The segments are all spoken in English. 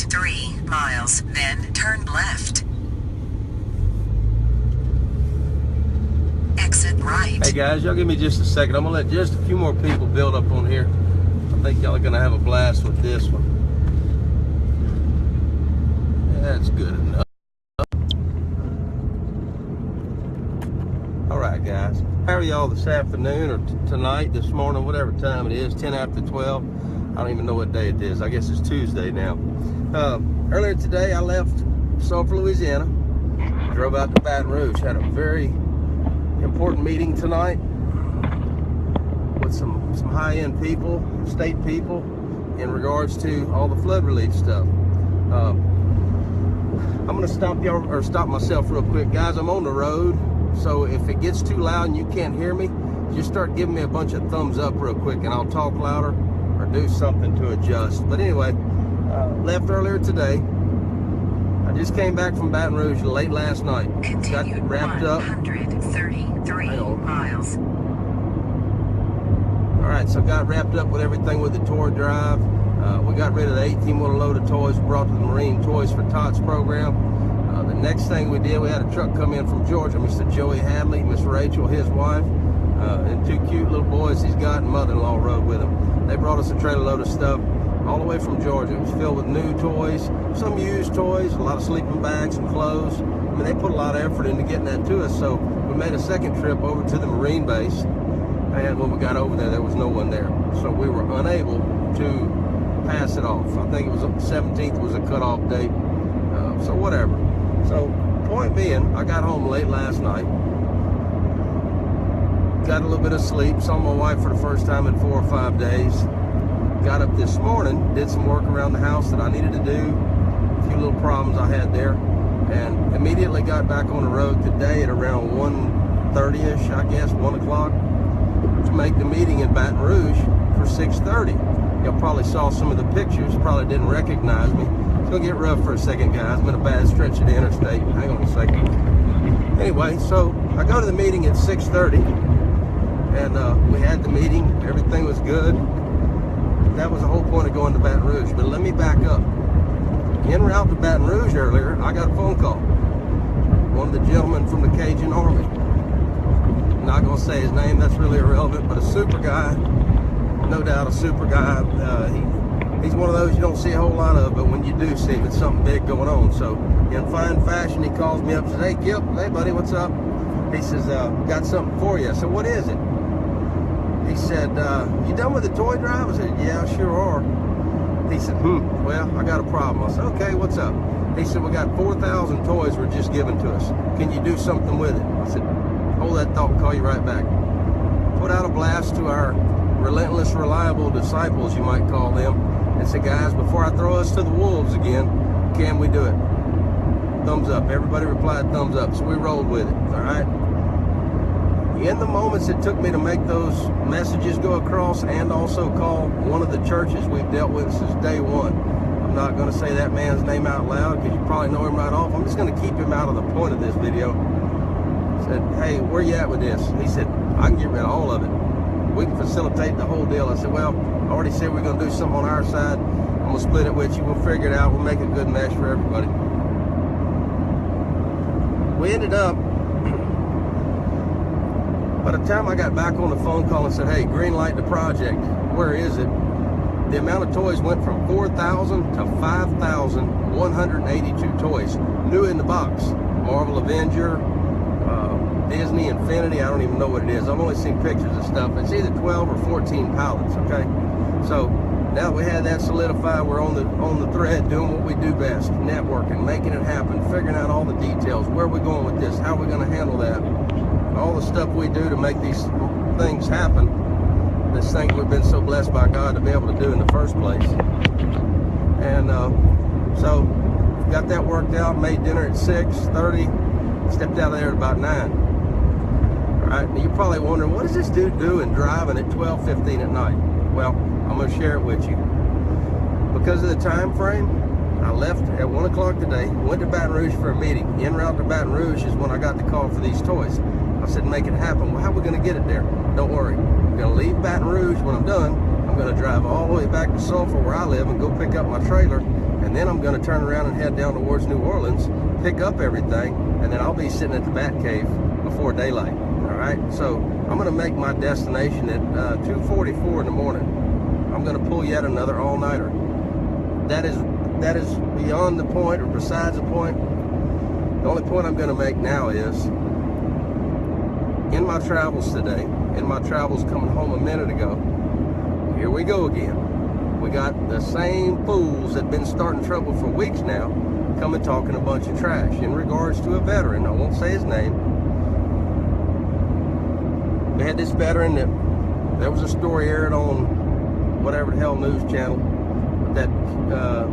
3 miles, then turn left. Exit right. Hey guys, y'all give me just a second. I'm gonna let just a few more people build up on here. I think y'all are gonna have a blast with this one. That's good enough. All right, guys. How are y'all this afternoon or tonight, this morning, whatever time it is, 10 after 12? I don't even know what day it is. I guess it's Tuesday now. Earlier today, I left Sulphur, Louisiana, drove out to Baton Rouge, had a very important meeting tonight with some high-end people, state people, in regards to all the flood relief stuff. I'm gonna stop myself real quick, guys. I'm on the road, so if it gets too loud and you can't hear me, just start giving me a bunch of thumbs up real quick and I'll talk louder or do something to adjust. But anyway, left earlier today. I just came back from Baton Rouge late last night. Got wrapped up. 133 miles. All right, so got wrapped up with everything with the toy drive. We got rid of the 18-wheeler load of toys, brought to the Marine Toys for Tots program. The next thing we did, we had a truck come in from Georgia, Mr. Joey Hadley, Miss Rachel, his wife, and two cute little boys he's got, and mother-in-law rode with him. They brought us a trailer load of stuff all the way from Georgia. It was filled with new toys, some used toys, a lot of sleeping bags and clothes. I mean, they put a lot of effort into getting that to us. So we made a second trip over to the Marine base, and when we got over there was no one there. So we were unable to pass it off. I think it was the 17th was a cutoff date, so whatever. So point being, I got home late last night, got a little bit of sleep, saw my wife for the first time in 4 or 5 days. Got up this morning, did some work around the house that I needed to do, a few little problems I had there, and immediately got back on the road today at around 1:30ish, I guess, 1 o'clock, to make the meeting in Baton Rouge for 6:30. Y'all probably saw some of the pictures, probably didn't recognize me. It's gonna get rough for a second, guys. I'm in a bad stretch of the interstate. Hang on a second. Anyway, so I go to the meeting at 6:30, and we had the meeting. Everything was good. That was the whole point of going to Baton Rouge. But let me back up. En route to Baton Rouge earlier, I got a phone call. One of the gentlemen from the Cajun Army. I'm not gonna say his name, that's really irrelevant, but a super guy, no doubt a super guy. He's one of those you don't see a whole lot of, but when you do see him, it's something big going on. So in fine fashion, he calls me up and says, "Hey Kip, hey buddy, what's up?" He says, "Got something for you." I said, "What is it?" He said, "You done with the toy drive?" I said, "Yeah, sure are." He said, "Well, I got a problem." I said, "Okay, what's up?" He said, "We got 4,000 toys were just given to us. Can you do something with it?" I said, "Hold that thought, call you right back." Put out a blast to our relentless, reliable disciples, you might call them, and said, "Guys, before I throw us to the wolves again, can we do it?" Thumbs up. Everybody replied thumbs up, so we rolled with it, all right? In the moments it took me to make those messages go across and also call one of the churches we've dealt with since day one. I'm not going to say that man's name out loud because you probably know him right off. I'm just going to keep him out of the point of this video. I said, "Hey, where you at with this?" He said, "I can get rid of all of it. We can facilitate the whole deal." I said, "Well, I already said we're going to do something on our side. I'm going to split it with you. We'll figure it out. We'll make a good mesh for everybody." We ended up, by the time I got back on the phone call and said, "Hey, green light the project, where is it?" The amount of toys went from 4,000 to 5,182 toys. New in the box. Marvel Avenger, Disney Infinity, I don't even know what it is. I've only seen pictures of stuff. It's either 12 or 14 pallets, okay? So now that we had that solidified, we're on the thread doing what we do best, networking, making it happen, figuring out all the details, where are we going with this, how are we going to handle that, all the stuff we do to make these things happen, this thing we've been so blessed by God to be able to do in the first place. And so got that worked out, made dinner at 6:30, stepped out of there at about 9. All right, now you're probably wondering, what is this dude doing driving at 12:15 at night? Well, I'm going to share it with you. Because of the time frame, I left at 1 o'clock today, went to Baton Rouge for a meeting. En route to Baton Rouge is when I got the call for these toys. I said, "Make it happen." "Well, how are we going to get it there?" "Don't worry. I'm going to leave Baton Rouge when I'm done. I'm going to drive all the way back to Sulphur where I live and go pick up my trailer, and then I'm going to turn around and head down towards New Orleans, pick up everything, and then I'll be sitting at the Bat Cave before daylight. All right, so I'm going to make my destination at 2:44 in the morning. I'm going to pull yet another all-nighter. That is beyond the point, or besides the point. The only point I'm going to make now is, in my travels today, in my travels coming home a minute ago, here we go again. We got the same fools that have been starting trouble for weeks now, coming talking a bunch of trash in regards to a veteran. I won't say his name. We had this veteran that there was a story aired on whatever the hell news channel, that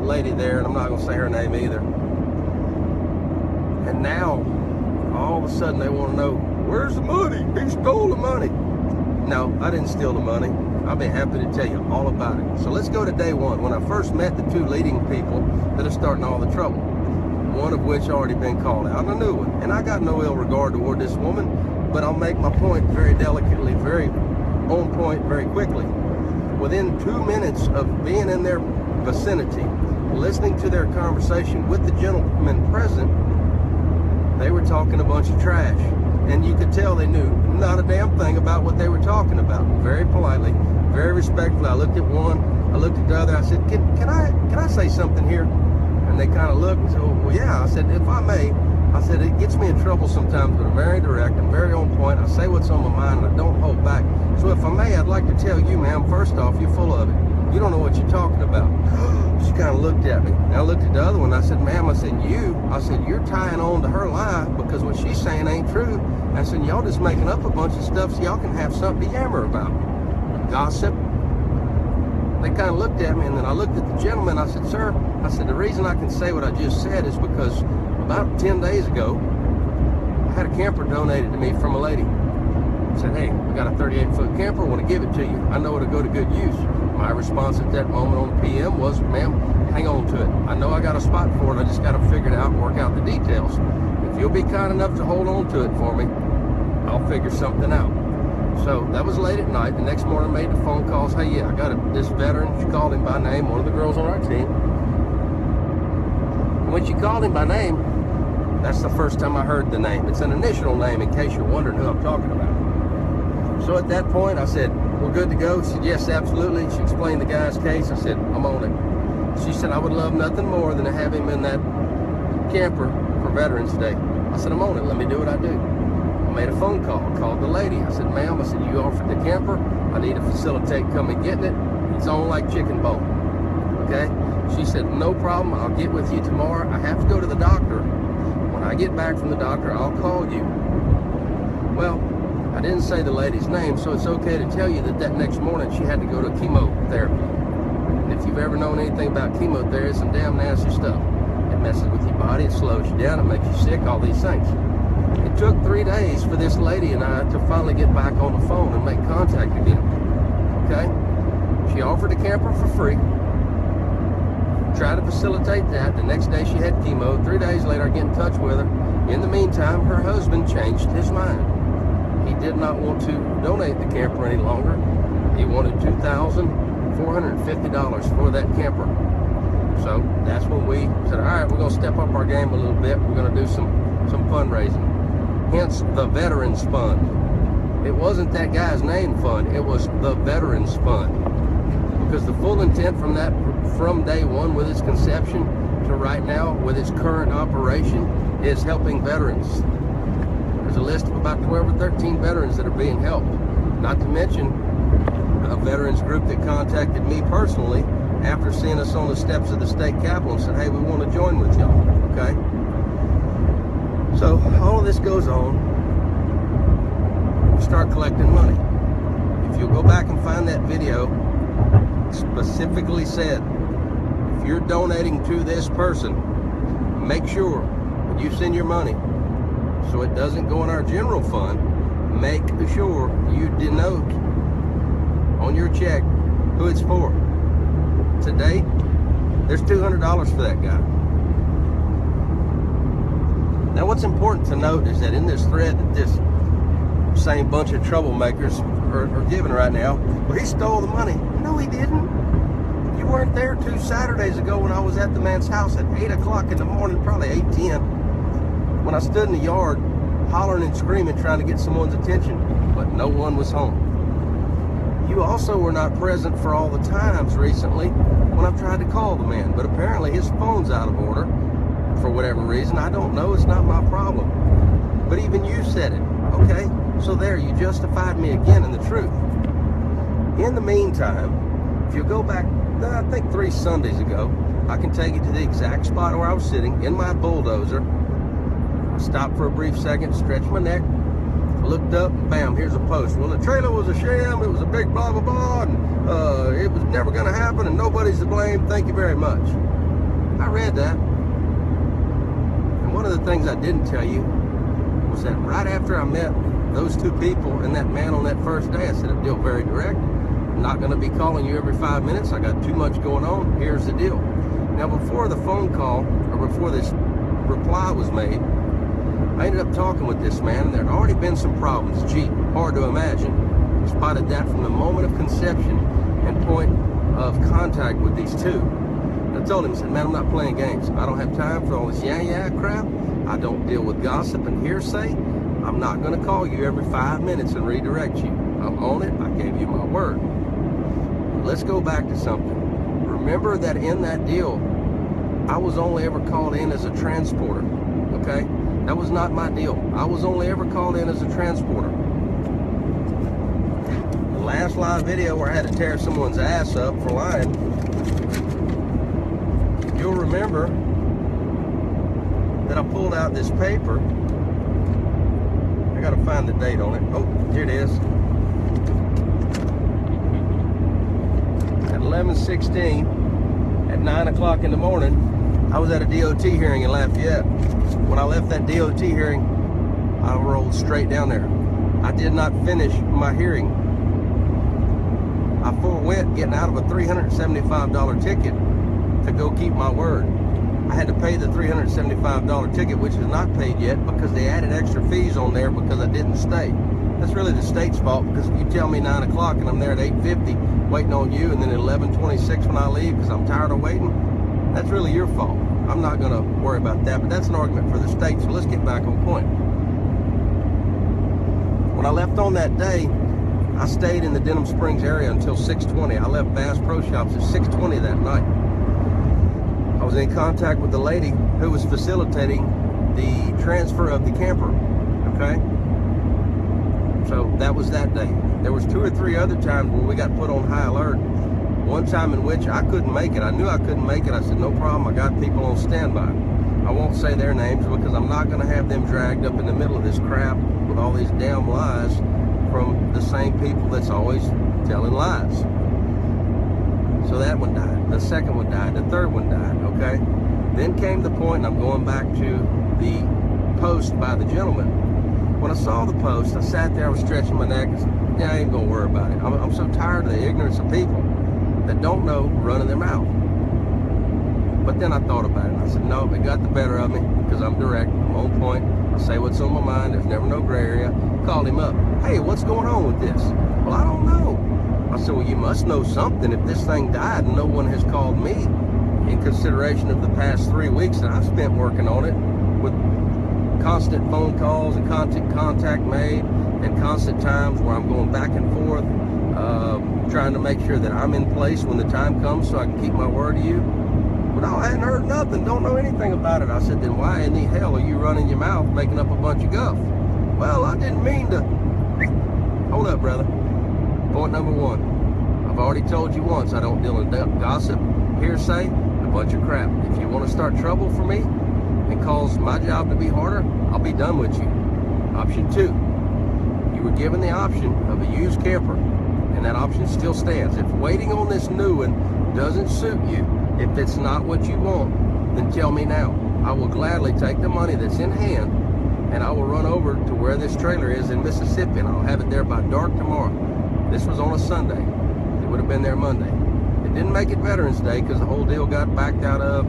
lady there, and I'm not going to say her name either. And now, all of a sudden, they want to know, where's the money? He stole the money. No, I didn't steal the money. I'll be happy to tell you all about it. So let's go to day one, when I first met the two leading people that are starting all the trouble. One of which already been called out, and a new one. And I got no ill regard toward this woman, but I'll make my point very delicately, very on point, very quickly. Within 2 minutes of being in their vicinity, listening to their conversation with the gentleman present, they were talking a bunch of trash. And you could tell they knew not a damn thing about what they were talking about. Very politely, very respectfully, I looked at one, I looked at the other, I said, can I say something here? And they kind of looked and said, well, yeah. I said, if I may, I said, it gets me in trouble sometimes, but I'm very direct, I'm very on point, I say what's on my mind, and I don't hold back. So if I may, I'd like to tell you, ma'am, first off, you're full of it. You don't know what you're talking about. She kind of looked at me. And I looked at the other one. I said, ma'am, I said, you're tying on to her lie because what she's saying ain't true. I said, y'all just making up a bunch of stuff so y'all can have something to yammer about. Gossip. They kind of looked at me, and then I looked at the gentleman. I said, sir, I said, the reason I can say what I just said is because about 10 days ago, I had a camper donated to me from a lady. I said, hey, I got a 38-foot camper, I want to give it to you. I know it'll go to good use. My response at that moment on the PM was, ma'am, hang on to it. I know I got a spot for it, I just got to figure it out and work out the details. If you'll be kind enough to hold on to it for me, I'll figure something out. So that was late at night. The next morning I made the phone calls. Hey, yeah, I got this veteran. She called him by name, one of the girls on our team. And when she called him by name, that's the first time I heard the name. It's an initial name, in case you're wondering who I'm talking about. So at that point, I said, we're good to go? She said, yes, absolutely. She explained the guy's case. I said, I'm on it. She said, I would love nothing more than to have him in that camper for Veterans Day. I said, I'm on it. Let me do what I do. I made a phone call, called the lady. I said, ma'am, I said, you offered the camper. I need to facilitate coming getting it. It's on like chicken bone. Okay? She said, no problem. I'll get with you tomorrow. I have to go to the doctor. When I get back from the doctor, I'll call you. Well, I didn't say the lady's name, so it's okay to tell you that next morning she had to go to chemotherapy. And if you've ever known anything about chemotherapy, it's some damn nasty stuff. It messes with your body, it slows you down, it makes you sick, all these things. It took 3 days for this lady and I to finally get back on the phone and make contact again. Okay? She offered a camper for free. Tried to facilitate that. The next day she had chemo. 3 days later I get in touch with her. In the meantime, her husband changed his mind. He did not want to donate the camper any longer. He wanted $2,450 for that camper. So that's when we said, all right, we're going to step up our game a little bit. We're going to do some fundraising. Hence the Veterans Fund. It wasn't that guy's name fund. It was the Veterans Fund. Because the full intent from day one with its conception to right now with its current operation is helping veterans. There's a list of about 12 or 13 veterans that are being helped. Not to mention a veterans group that contacted me personally after seeing us on the steps of the state capitol and said, hey, we want to join with y'all, okay? So all of this goes on. We start collecting money. If you'll go back and find that video, specifically said, if you're donating to this person, make sure when you send your money, so it doesn't go in our general fund, make sure you denote on your check who it's for. Today, there's $200 for that guy. Now what's important to note is that in this thread that this same bunch of troublemakers are giving right now, well, he stole the money. No, he didn't. You weren't there 2 Saturdays ago when I was at the man's house at 8 o'clock in the morning, probably 8:10, when I stood in the yard hollering and screaming trying to get someone's attention, but no one was home. You also were not present for all the times recently when I've tried to call the man, but apparently his phone's out of order for whatever reason. I don't know, it's not my problem. But even you said it, okay? So there, you justified me again in the truth. In the meantime, if you go back, I think 3 Sundays ago, I can take you to the exact spot where I was sitting in my bulldozer. I stopped for a brief second, stretched my neck, looked up, and bam, here's a post. Well, the trailer was a sham, it was a big blah, blah, blah, and it was never gonna happen, and nobody's to blame, thank you very much. I read that. And one of the things I didn't tell you was that right after I met those 2 people and that man on that first day, I said, I'm still very direct. I'm not gonna be calling you every 5 minutes. I got too much going on. Here's the deal. Now, before the phone call, or before this reply was made, I ended up talking with this man, and there had already been some problems. Gee, hard to imagine. I spotted that from the moment of conception and point of contact with these 2. And I told him, I said, man, I'm not playing games. I don't have time for all this yeah crap. I don't deal with gossip and hearsay. I'm not going to call you every 5 minutes and redirect you. I'm on it. I gave you my word. Let's go back to something. Remember that in that deal, I was only ever called in as a transporter, okay? That was not my deal. I was only ever called in as a transporter. The last live video where I had to tear someone's ass up for lying, you'll remember that I pulled out this paper. I gotta find the date on it. Oh, here it is. At 11:16, at 9 o'clock in the morning, I was at a DOT hearing in Lafayette. When I left that DOT hearing, I rolled straight down there. I did not finish my hearing. I forewent getting out of a $375 ticket to go keep my word. I had to pay the $375 ticket, which is not paid yet because they added extra fees on there because I didn't stay. That's really the state's fault, because if you tell me 9 o'clock and I'm there at 8:50 waiting on you, and then at 11:26 when I leave because I'm tired of waiting, that's really your fault. I'm not going to worry about that, but that's an argument for the state, so let's get back on point. When I left on that day, I stayed in the Denham Springs area until 6:20. I left Bass Pro Shops at 6:20 that night. I was in contact with the lady who was facilitating the transfer of the camper, okay? So that was that day. There was 2 or 3 other times where we got put on high alert. One time in which I couldn't make it. I knew I couldn't make it. I said, no problem, I got people on standby. I won't say their names because I'm not gonna have them dragged up in the middle of this crap with all these damn lies from the same people that's always telling lies. So that one died, the second one died, the third one died, okay? Then came the point, and I'm going back to the post by the gentleman. When I saw the post, I sat there, I was stretching my neck, and said, yeah, I ain't gonna worry about it. I'm so tired of the ignorance of people that don't know running their mouth. But then I thought about it, and I said, no, it got the better of me, because I'm direct, I'm on point, I say what's on my mind, there's never no gray area. Called him up, hey, what's going on with this? Well, I don't know. I said, well, you must know something if this thing died and no one has called me in consideration of the past 3 weeks that I've spent working on it, with constant phone calls and constant contact made and constant times where I'm going back and forth, trying to make sure that I'm in place when the time comes so I can keep my word to you. But I hadn't heard nothing, don't know anything about it. I said, then why in the hell are you running your mouth making up a bunch of guff? Well, I didn't mean to. Hold up, brother. Point number 1, I've already told you once, I don't deal in gossip, hearsay, a bunch of crap. If you want to start trouble for me and cause my job to be harder, I'll be done with you. Option 2, you were given the option of a used camper, and that option still stands. If waiting on this new one doesn't suit you, if it's not what you want, then tell me now. I will gladly take the money that's in hand, and I will run over to where this trailer is in Mississippi, and I'll have it there by dark tomorrow. This was on a Sunday. It would have been there Monday. It didn't make it Veterans Day because the whole deal got backed out of.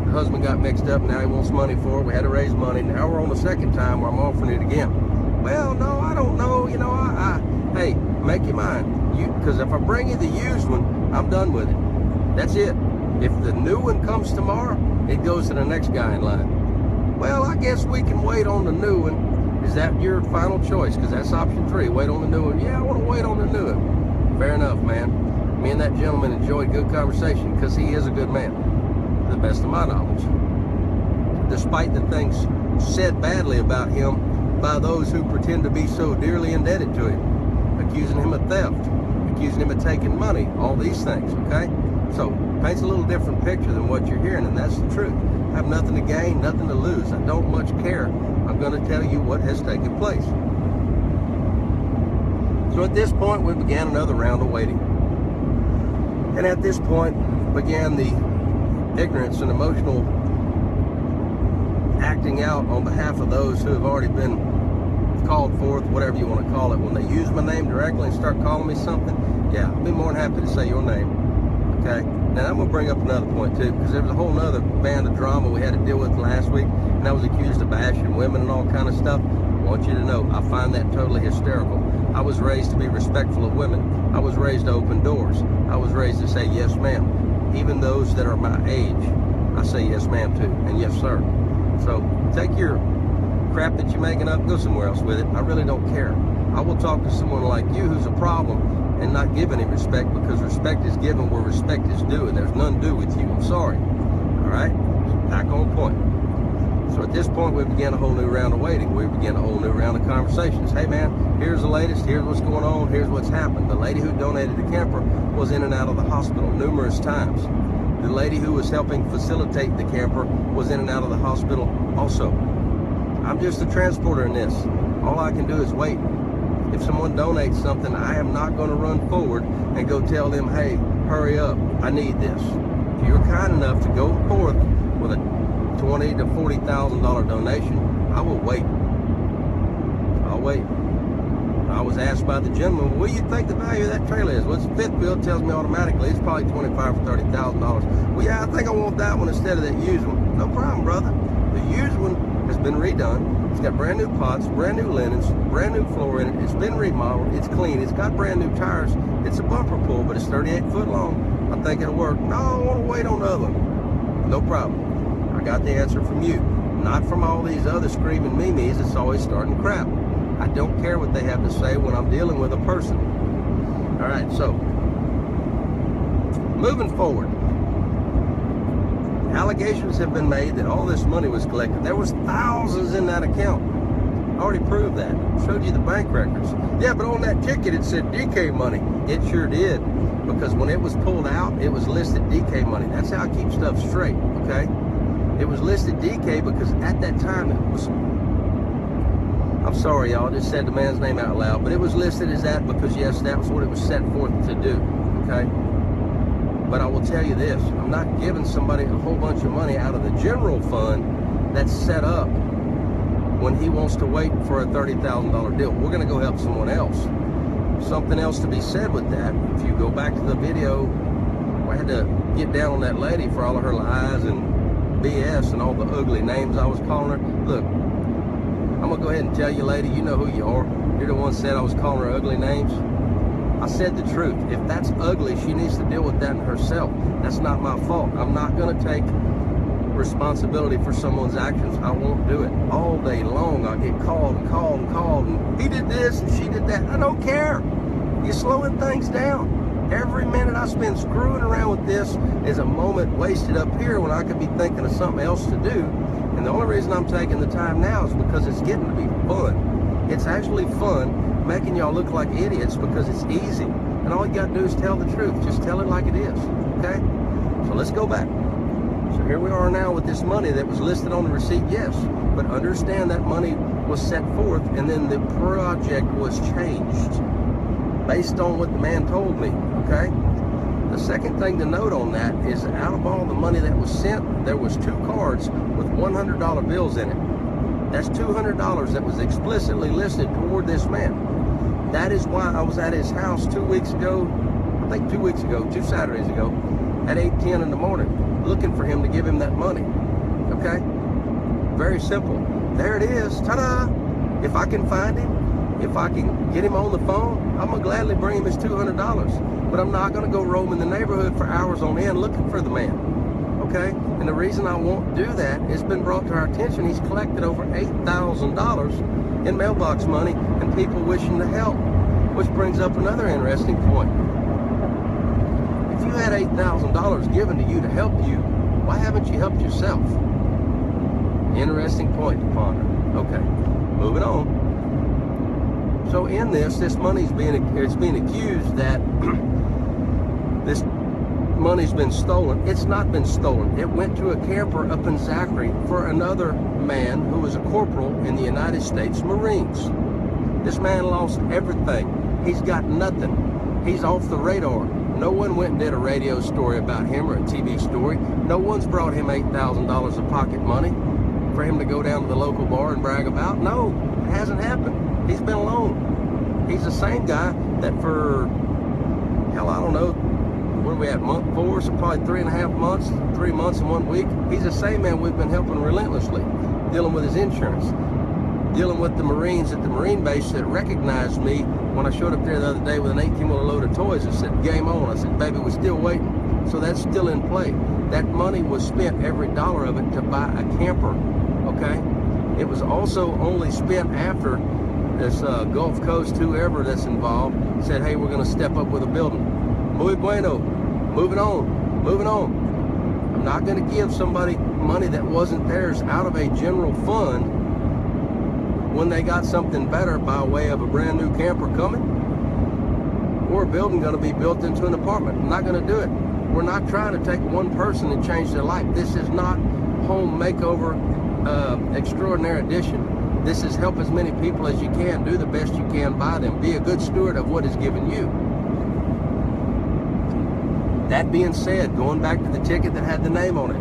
The husband got mixed up, now he wants money for it. We had to raise money. Now we're on the second time where I'm offering it again. Well, no, I don't know. You know, hey, make your mind. Because if I bring you the used one, I'm done with it. That's it. If the new one comes tomorrow, it goes to the next guy in line. Well, I guess we can wait on the new one. Is that your final choice? Because that's option 3, wait on the new one. Yeah, I want to wait on the new one. Fair enough, man. Me and that gentleman enjoyed good conversation because he is a good man, to the best of my knowledge. Despite the things said badly about him by those who pretend to be so dearly indebted to him, accusing him of theft, accusing him of taking money, all these things, okay? So, paints a little different picture than what you're hearing, and that's the truth. I have nothing to gain, nothing to lose. I don't much care. I'm going to tell you what has taken place. So at this point, we began another round of waiting. And at this point began the ignorance and emotional acting out on behalf of those who have already been called forth, whatever you want to call it. When they use my name directly and start calling me something, yeah, I'll be more than happy to say your name. Okay? Now I'm going to bring up another point too, because there was a whole nother band of drama we had to deal with last week, and I was accused of bashing women and all kind of stuff. I want you to know, I find that totally hysterical. I was raised to be respectful of women. I was raised to open doors. I was raised to say yes ma'am. Even those that are my age, I say yes ma'am to, and yes sir. So take your crap that you're making up, go somewhere else with it. I really don't care. I will talk to someone like you who's a problem and not give any respect, because respect is given where respect is due, and there's none due with you. I'm sorry. All right? Back on point. So at this point, we began a whole new round of waiting. We began a whole new round of conversations. Hey man, here's the latest, here's what's going on, here's what's happened. The lady who donated the camper was in and out of the hospital numerous times. The lady who was helping facilitate the camper was in and out of the hospital also. I'm just a transporter in this. All I can do is wait. If someone donates something, I am not going to run forward and go tell them, hey, hurry up, I need this. If you're kind enough to go forth with a $20,000 to $40,000 donation, I will wait. I'll wait. I was asked by the gentleman, what do you think the value of that trailer is? Well, it's fifth wheel, tells me automatically it's probably $25,000 or $30,000. Well, yeah, I think I want that one instead of that used one. No problem, brother. The used one has been redone. It's got brand new pots, brand new linens, brand new floor in it. It's been remodeled. It's clean. It's got brand new tires. It's a bumper pull, but it's 38 foot long. I think it'll work. No, I want to wait on the other one. No problem. I got the answer from you, not from all these other screaming memes that's always starting crap. I don't care what they have to say when I'm dealing with a person. All right, so moving forward. Allegations have been made that all this money was collected. There was thousands in that account. I already proved that. Showed you the bank records. Yeah, but on that ticket it said DK money. It sure did. Because when it was pulled out, it was listed DK money. That's how I keep stuff straight, okay? It was listed DK because at that time it was... I'm sorry, y'all, I just said the man's name out loud, but it was listed as that because, yes, that was what it was set forth to do, okay? But I will tell you this, I'm not giving somebody a whole bunch of money out of the general fund that's set up when he wants to wait for a $30,000 deal. We're going to go help someone else. Something else to be said with that, if you go back to the video, I had to get down on that lady for all of her lies and BS and all the ugly names I was calling her. Look, I'm going to go ahead and tell you, lady, you know who you are. You're the one that said I was calling her ugly names. I said the truth. If that's ugly, she needs to deal with that herself. That's not my fault. I'm not going to take responsibility for someone's actions. I won't do it. All day long, I get called and called and called, and he did this and she did that. I don't care. You're slowing things down. Every minute I spend screwing around with this is a moment wasted up here when I could be thinking of something else to do. And the only reason I'm taking the time now is because it's getting to be fun. It's actually fun making y'all look like idiots because it's easy. And all you got to do is tell the truth. Just tell it like it is, okay? So let's go back. So here we are now with this money that was listed on the receipt, yes. But understand that money was set forth and then the project was changed based on what the man told me, okay? The second thing to note on that is out of all the money that was sent, there was 2 cards with $100 bills in it. That's $200 that was explicitly listed toward this man. That is why I was at his house 2 weeks ago, I think 2 weeks ago, 2 Saturdays ago, at 8:10 in the morning, looking for him to give him that money, okay? Very simple. There it is, ta-da! If I can find him, if I can get him on the phone, I'm gonna gladly bring him his $200. but I'm not going to go roaming the neighborhood for hours on end looking for the man. Okay? And the reason I won't do that, it's been brought to our attention, he's collected over $8,000 in mailbox money and people wishing to help, which brings up another interesting point. If you had $8,000 given to you to help you, why haven't you helped yourself? Interesting point to ponder. Okay, moving on. So in this money's being accused that this money's been stolen. It's not been stolen. It went to a camper up in Zachary for another man who was a corporal in the United States Marines. This man lost everything. He's got nothing. He's off the radar. No one went and did a radio story about him or a TV story. No one's brought him $8,000 of pocket money for him to go down to the local bar and brag about. No, it hasn't happened. He's been alone. He's the same guy that for, hell, I don't know, what are we at, month 4, so probably 3.5 months, 3 months and 1 week. He's the same man we've been helping relentlessly, dealing with his insurance, dealing with the Marines at the Marine base that recognized me when I showed up there the other day with an 18-wheeler load of toys and said, game on. I said, baby, we're still waiting. So that's still in play. That money was spent, every dollar of it, to buy a camper, okay? It was also only spent after this Gulf Coast, whoever that's involved, said, hey, we're going to step up with a building. Muy bueno. Moving on. Moving on. I'm not going to give somebody money that wasn't theirs out of a general fund when they got something better by way of a brand new camper coming or a building going to be built into an apartment. I'm not going to do it. We're not trying to take one person and change their life. This is not home makeover extraordinary edition. This is help as many people as you can, do the best you can by them, be a good steward of what is given you. That being said, going back to the ticket that had the name on it,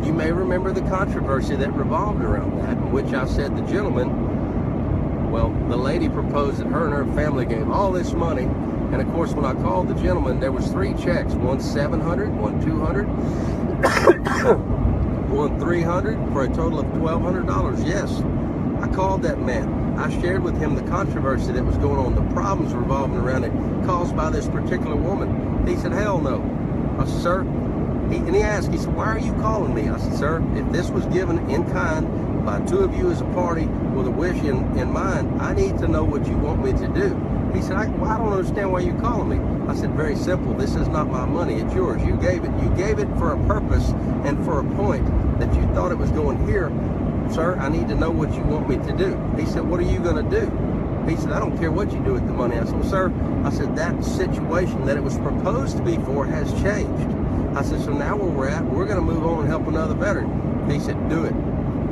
you may remember the controversy that revolved around that, in which I said the gentleman, well, the lady proposed that her and her family gave all this money, and of course when I called the gentleman, there was 3 checks, one $700, one $200, one $300, for a total of $1,200. Yes, I called that man. I shared with him the controversy that was going on, the problems revolving around it caused by this particular woman. He said, hell no. I said, sir, and he asked, he said, why are you calling me? I said, sir, if this was given in kind by 2 of you as a party with a wish in mind, I need to know what you want me to do. He said, I don't understand why you're calling me. I said, very simple. This is not my money. It's yours. You gave it. You gave it for a purpose and for a point that you thought it was going here. Sir, I need to know what you want me to do. He said, what are you going to do? He said, I don't care what you do with the money. I said, well, sir, I said, that situation that it was proposed to be for has changed. I said, so now where we're at, we're going to move on and help another veteran. He said, do it.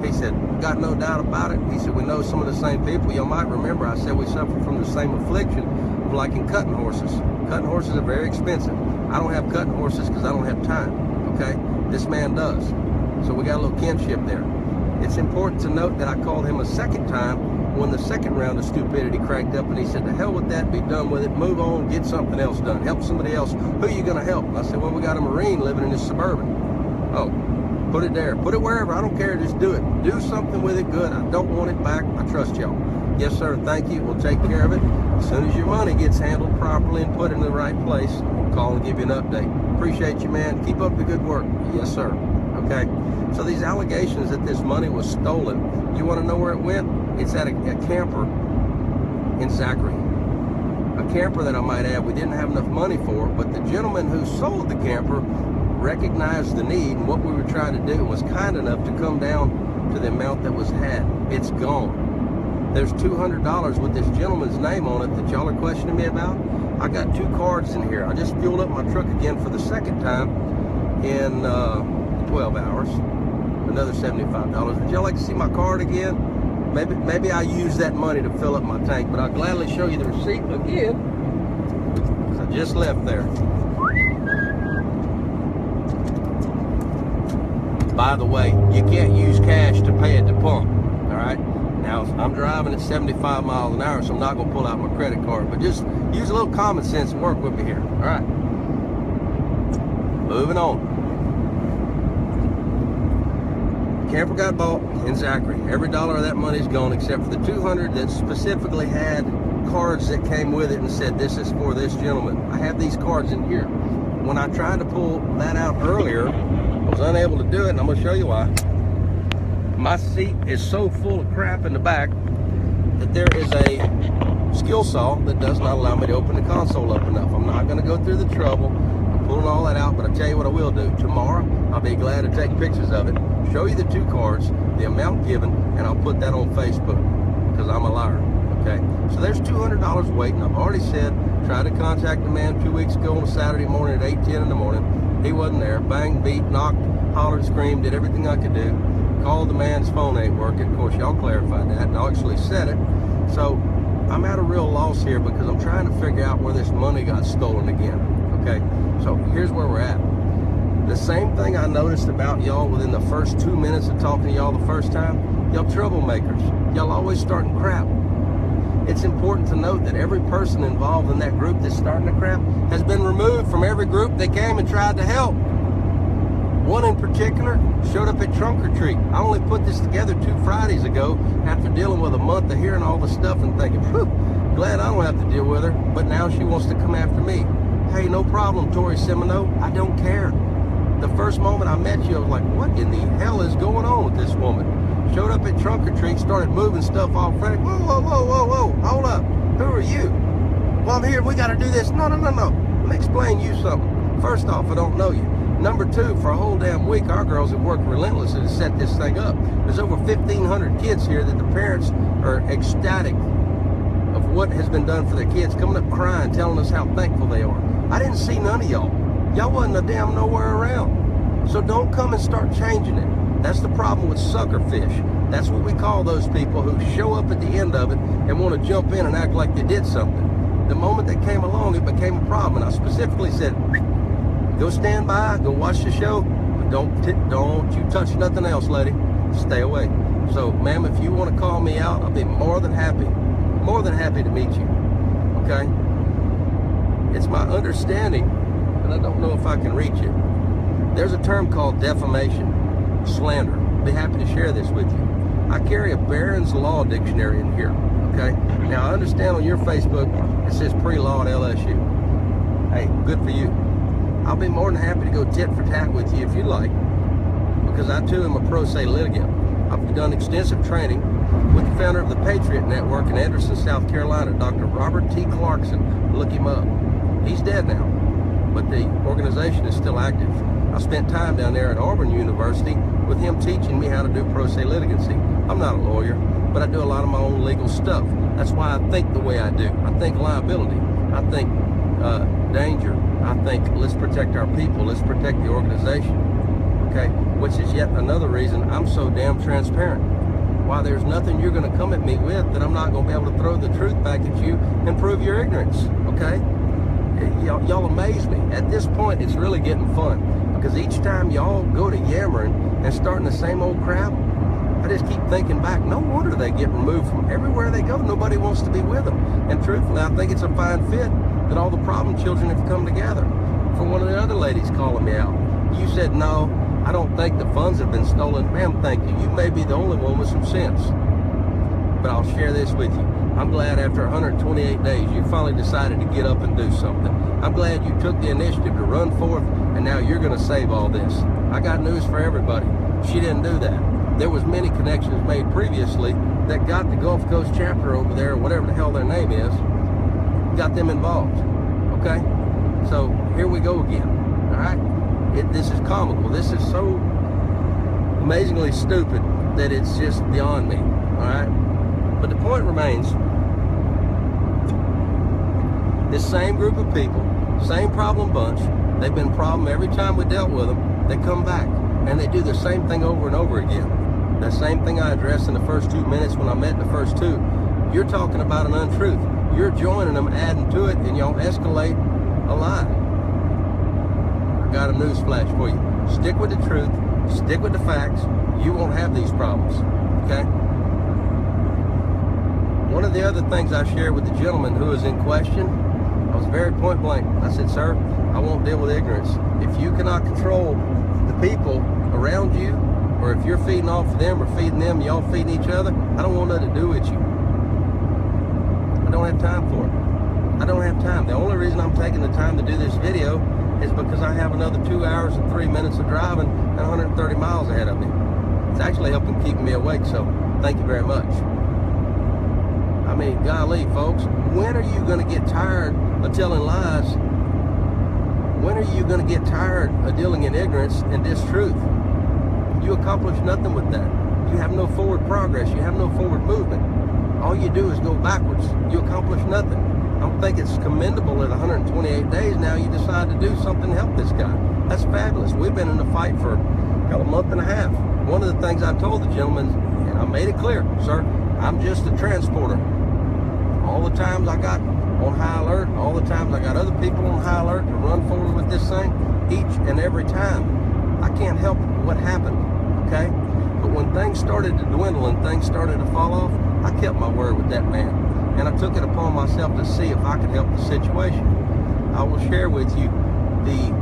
He said, got no doubt about it. He said, we know some of the same people. You might remember I said we suffer from the same affliction of liking cutting horses. Cutting horses are very expensive. I don't have cutting horses because I don't have time, okay? This man does. So we got a little kinship there. It's important to note that I called him a second time when the second round of stupidity cracked up, and he said, to hell with that, be done with it, move on, get something else done, help somebody else. Who are you going to help? I said, well, we got a Marine living in this Suburban. Oh, put it there, put it wherever, I don't care, just do it. Do something with it good. I don't want it back. I trust y'all. Yes, sir, thank you. We'll take care of it. As soon as your money gets handled properly and put in the right place, we'll call and give you an update. Appreciate you, man. Keep up the good work. Yes, sir. Okay. So these allegations that this money was stolen, you want to know where it went? It's at a camper in Zachary. A camper that I might add we didn't have enough money for, but the gentleman who sold the camper recognized the need, and what we were trying to do was kind enough to come down to the amount that was had. It's gone. There's $200 with this gentleman's name on it that y'all are questioning me about. I got 2 cards in here. I just fueled up my truck again for the second time in 12 hours. Another $75. Would y'all like to see my card again? Maybe I use that money to fill up my tank, but I'll gladly show you the receipt again, because I just left there. By the way, you can't use cash to pay at the pump, all right? Now, I'm driving at 75 miles an hour, so I'm not going to pull out my credit card, but just use a little common sense and work with me here, all right? Moving on. Camper got bought in Zachary. Every dollar of that money is gone except for the $200 that specifically had cards that came with it and said, this is for this gentleman. I have these cards in here. When I tried to pull that out earlier, I was unable to do it, and I'm gonna show you why. My seat is so full of crap in the back that there is a skill saw that does not allow me to open the console up enough. I'm not gonna go through the trouble of pulling all that out, but I tell you what I will do. Tomorrow, I'll be glad to take pictures of it, show you the 2 cards, the amount given, and I'll put that on Facebook, because I'm a liar, okay? So there's $200 waiting. I've already said, tried to contact the man 2 weeks ago on a Saturday morning at 8:10 in the morning. He wasn't there. Bang, beat, knocked, hollered, screamed, did everything I could do. Called the man's phone, ain't working. Of course, y'all clarified that, and I actually said it. So I'm at a real loss here because I'm trying to figure out where this money got stolen again, okay? So here's where we're at. The same thing I noticed about y'all within the first 2 minutes of talking to y'all the first time, y'all troublemakers. Y'all always starting crap. It's important to note that every person involved in that group that's starting the crap has been removed from every group they came and tried to help. One in particular showed up at Trunk or Treat. I only put this together 2 Fridays ago after dealing with a month of hearing all the stuff and thinking, whew, glad I don't have to deal with her, but now she wants to come after me. Hey, no problem, Tori Semino, I don't care. The first moment I met you, I was like, what in the hell is going on with this woman? Showed up at Trunk or Treat, started moving stuff off frantic. Whoa, whoa, whoa, whoa, whoa, hold up. Who are you? Well, I'm here, we gotta do this. No. Let me explain you something. First off, I don't know you. Number 2, for a whole damn week, our girls have worked relentlessly to set this thing up. There's over 1,500 kids here that the parents are ecstatic of what has been done for their kids, coming up crying, telling us how thankful they are. I didn't see none of y'all. Y'all wasn't a damn nowhere around. So don't come and start changing it. That's the problem with sucker fish. That's what we call those people who show up at the end of it and want to jump in and act like they did something. The moment they came along, it became a problem. And I specifically said, go stand by, go watch the show, but don't you touch nothing else, lady. Stay away. So, ma'am, if you want to call me out, I'll be more than happy to meet you, okay? It's my understanding, and I don't know if I can reach it. There's a term called defamation, slander. I'll be happy to share this with you. I carry a Barron's Law Dictionary in here, okay? Now, I understand on your Facebook, it says pre-law at LSU. Hey, good for you. I'll be more than happy to go tit for tat with you if you like, because I too am a pro se litigant. I've done extensive training with the founder of the Patriot Network in Anderson, South Carolina, Dr. Robert T. Clarkson. Look him up. He's dead now, but the organization is still active. I spent time down there at Auburn University with him teaching me how to do pro se litigancy. I'm not a lawyer, but I do a lot of my own legal stuff. That's why I think the way I do. I think liability. I think danger. I think let's protect our people. Let's protect the organization. Okay? Which is yet another reason I'm so damn transparent. Why there's nothing you're going to come at me with that I'm not going to be able to throw the truth back at you and prove your ignorance. Okay? Y'all amaze me. At this point, it's really getting fun. Because each time y'all go to yammering and starting the same old crap, I just keep thinking back, no wonder they get removed from everywhere they go. Nobody wants to be with them. And truthfully, I think it's a fine fit that all the problem children have come together. For one of the other ladies calling me out, you said, no, I don't think the funds have been stolen. Ma'am, thank you. You may be the only one with some sense. But I'll share this with you. I'm glad after 128 days, you finally decided to get up and do something. I'm glad you took the initiative to run forth, and now you're going to save all this. I got news for everybody. She didn't do that. There was many connections made previously that got the Gulf Coast chapter over there, or whatever the hell their name is, got them involved. Okay? So here we go again. All right? This is comical. This is so amazingly stupid that it's just beyond me. All right? But the point remains, this same group of people, same problem bunch, they've been a problem every time we dealt with them, they come back and they do the same thing over and over again. The same thing I addressed in the first 2 minutes when I met the first two. You're talking about an untruth. You're joining them, adding to it, and y'all escalate a lie. I got a news flash for you. Stick with the truth, stick with the facts, you won't have these problems, okay? One of the other things I shared with the gentleman who was in question, I was very point blank. I said, sir, I won't deal with ignorance. If you cannot control the people around you, or if you're feeding off of them or feeding them, y'all feeding each other, I don't want nothing to do with you. I don't have time for it. I don't have time. The only reason I'm taking the time to do this video is because I have another 2 hours and 3 minutes of driving and 130 miles ahead of me. It's actually helping keep me awake, so thank you very much. I mean, golly, folks, when are you going to get tired of telling lies? When are you going to get tired of dealing in ignorance and distruth? You accomplish nothing with that. You have no forward progress. You have no forward movement. All you do is go backwards. You accomplish nothing. I think it's commendable at 128 days now you decide to do something to help this guy. That's fabulous. We've been in a fight for a month and a half. One of the things I told the gentleman, and I made it clear, sir, I'm just a transporter. All the times I got on high alert, all the times I got other people on high alert to run forward with this thing, each and every time. I can't help what happened, okay? But when things started to dwindle and things started to fall off, I kept my word with that man. And I took it upon myself to see if I could help the situation. I will share with you the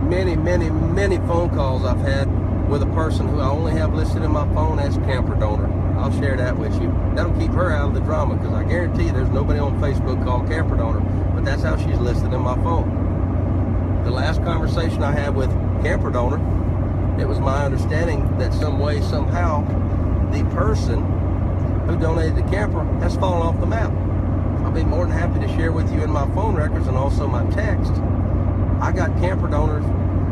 many phone calls I've had with a person who I only have listed in my phone as camper donor. I'll share that with you. That'll keep her out of the drama, because I guarantee you there's nobody on Facebook called camper donor, but that's how she's listed in my phone. The last conversation I had with camper donor, it was my understanding that some way, somehow, the person who donated the camper has fallen off the map. I'll be more than happy to share with you in my phone records and also my text. I got camper donors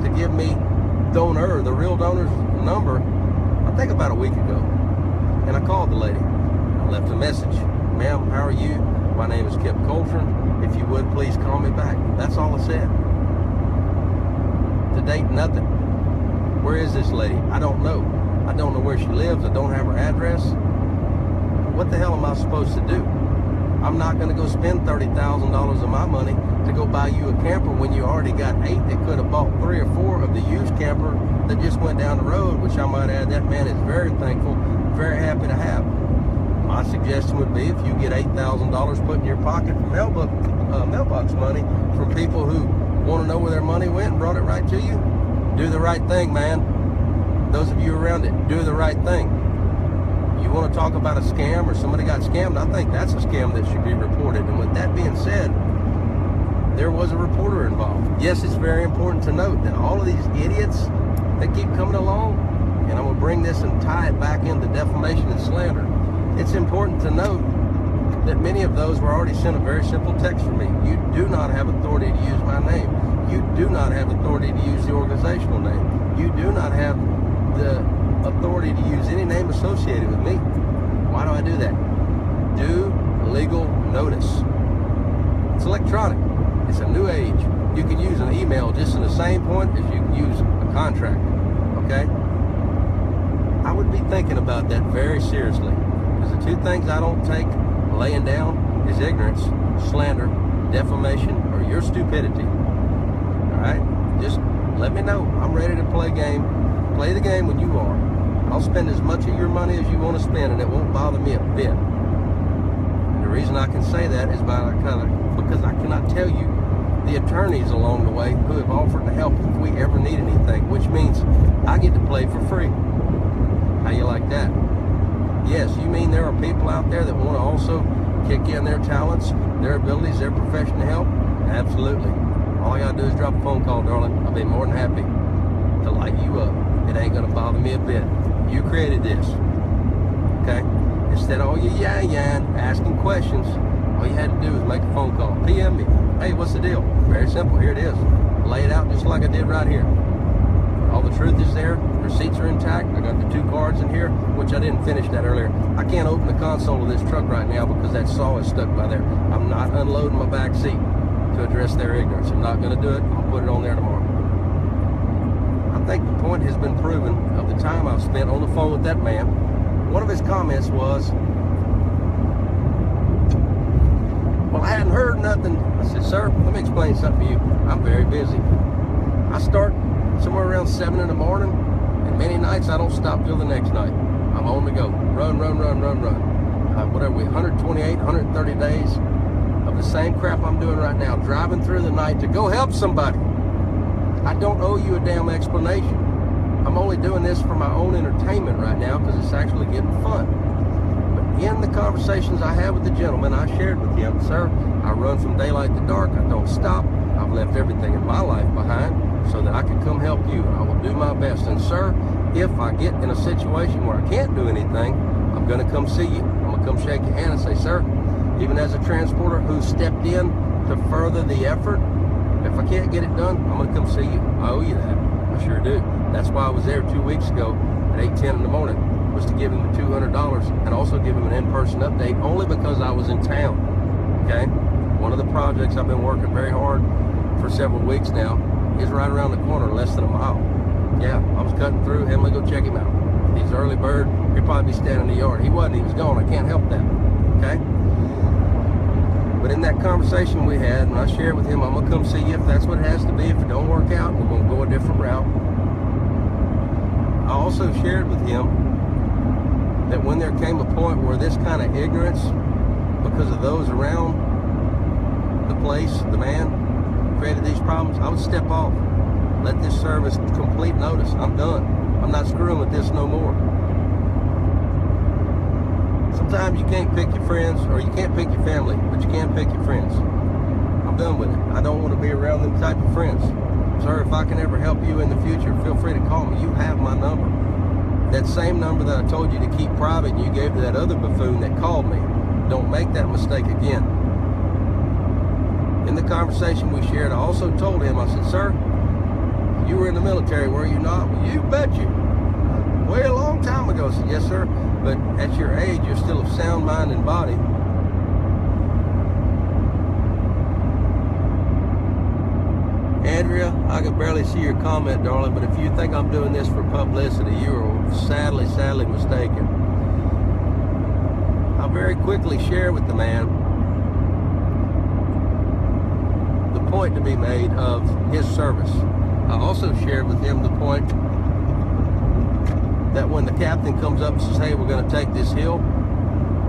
to give me the real donor's number, I think about a week ago. And I called the lady. I left a message. Ma'am, how are you? My name is Kip Coltrane. If you would, please call me back. That's all I said. To date, nothing. Where is this lady? I don't know. I don't know where she lives. I don't have her address. What the hell am I supposed to do? I'm not going to go spend $30,000 of my money to go buy you a camper when you already got 8 that could have bought 3 or 4 of the used camper that just went down the road, which I might add, that man is very thankful, very happy to have. My suggestion would be, if you get $8,000 put in your pocket from mailbox money from people who want to know where their money went and brought it right to you, do the right thing, man. Those of you around it, do the right thing. You want to talk about a scam or somebody got scammed, I think that's a scam that should be reported. And with that being said, there was a reporter involved. Yes, it's very important to note that all of these idiots that keep coming along, and I'm going to bring this and tie it back into defamation and slander. It's important to note that many of those were already sent a very simple text from me. You do not have authority to use my name. You do not have authority to use the organizational name. You do not have the authority to use any name associated with me. Why do I do that? Due legal notice. It's electronic. It's a new age. You can use an email just in the same point as you can use a contract. Okay? I would be thinking about that very seriously. Because the two things I don't take laying down is ignorance, slander, defamation, or your stupidity. Alright? Just let me know. I'm ready to play game. Play the game when you are. I'll spend as much of your money as you want to spend, and it won't bother me a bit. And the reason I can say that is because I cannot tell you the attorneys along the way who have offered to help if we ever need anything, which means I get to play for free. How you like that? Yes, you mean there are people out there that want to also kick in their talents, their abilities, their profession to help? Absolutely. All I gotta do is drop a phone call, darling. I'll be more than happy to light you up. It ain't gonna bother me a bit. You created this, okay? Instead of all you asking questions, all you had to do was make a phone call. PM me. Hey, what's the deal? Very simple. Here it is. Lay it out just like I did right here. All the truth is there. Receipts are intact. I got the 2 cards in here, which I didn't finish that earlier. I can't open the console of this truck right now because that saw is stuck by there. I'm not unloading my back seat to address their ignorance. I'm not going to do it. I'll put it on there tomorrow. I think the point has been proven of the time I've spent on the phone with that man. One of his comments was, well, I hadn't heard nothing. I said, sir, let me explain something to you. I'm very busy. I start somewhere around 7 in the morning, and many nights I don't stop till the next night. I'm on the go. Run. What are we, 128, 130 days of the same crap I'm doing right now, driving through the night to go help somebody. I don't owe you a damn explanation. I'm only doing this for my own entertainment right now because it's actually getting fun. But in the conversations I had with the gentleman, I shared with him, sir, I run from daylight to dark. I don't stop. I've left everything in my life behind so that I can come help you. I will do my best. And sir, if I get in a situation where I can't do anything, I'm going to come see you. I'm going to come shake your hand and say, sir, even as a transporter who stepped in to further the effort, if I can't get it done, I'm going to come see you. I owe you that. I sure do. That's why I was there 2 weeks ago at 8:10 in the morning, was to give him the $200 and also give him an in-person update, only because I was in town. Okay? One of the projects I've been working very hard for several weeks now is right around the corner, less than a mile. Yeah, I was cutting through. Emily, go check him out. He's an early bird. He'll probably be standing in the yard. He wasn't. He was gone. I can't help that. Okay? But in that conversation we had, and I shared with him, I'm going to come see you if that's what it has to be. If it don't work out, we're going to go a different route. I also shared with him that when there came a point where this kind of ignorance, because of those around the place, the man created these problems, I would step off. Let this service complete notice. I'm done. I'm not screwing with this no more. Sometimes you can't pick your friends, or you can't pick your family, but you can pick your friends. I'm done with it. I don't want to be around them type of friends. Sir, if I can ever help you in the future, feel free to call me. You have my number. That same number that I told you to keep private and you gave to that other buffoon that called me. Don't make that mistake again. In the conversation we shared, I also told him, I said, sir, you were in the military, were you not? Well, you bet you. Way a long time ago. I said, yes, sir. But at your age, you're still of sound mind and body. Andrea, I can barely see your comment, darling, but if you think I'm doing this for publicity, you are sadly mistaken. I'll very quickly share with the man the point to be made of his service. I also shared with him the point that when the captain comes up and says, hey, we're going to take this hill,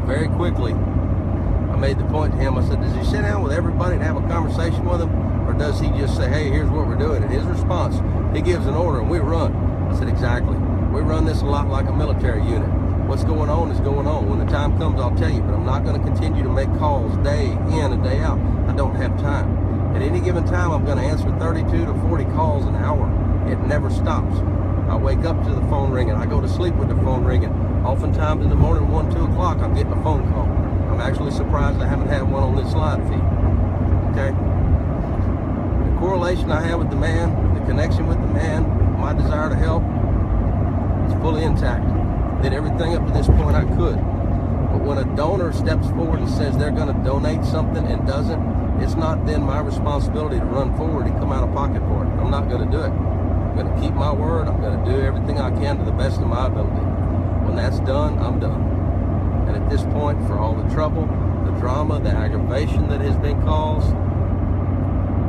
very quickly, I made the point to him. I said, does he sit down with everybody and have a conversation with them? Or does he just say, hey, here's what we're doing? And his response, he gives an order and we run. I said, exactly. We run this a lot like a military unit. What's going on is going on. When the time comes, I'll tell you, but I'm not going to continue to make calls day in and day out. I don't have time. At any given time, I'm going to answer 32 to 40 calls an hour. It never stops. I wake up to the phone ringing. I go to sleep with the phone ringing. Oftentimes in the morning, 1, 2 o'clock, I'm getting a phone call. I'm actually surprised I haven't had one on this live feed. Okay? The correlation I have with the man, the connection with the man, my desire to help, is fully intact. Did everything up to this point I could. But when a donor steps forward and says they're going to donate something and doesn't, it's not then my responsibility to run forward and come out of pocket for it. I'm not going to do it. I'm going to keep my word. I'm going to do everything I can to the best of my ability. When that's done, I'm done. And at this point, for all the trouble, the drama, the aggravation that has been caused,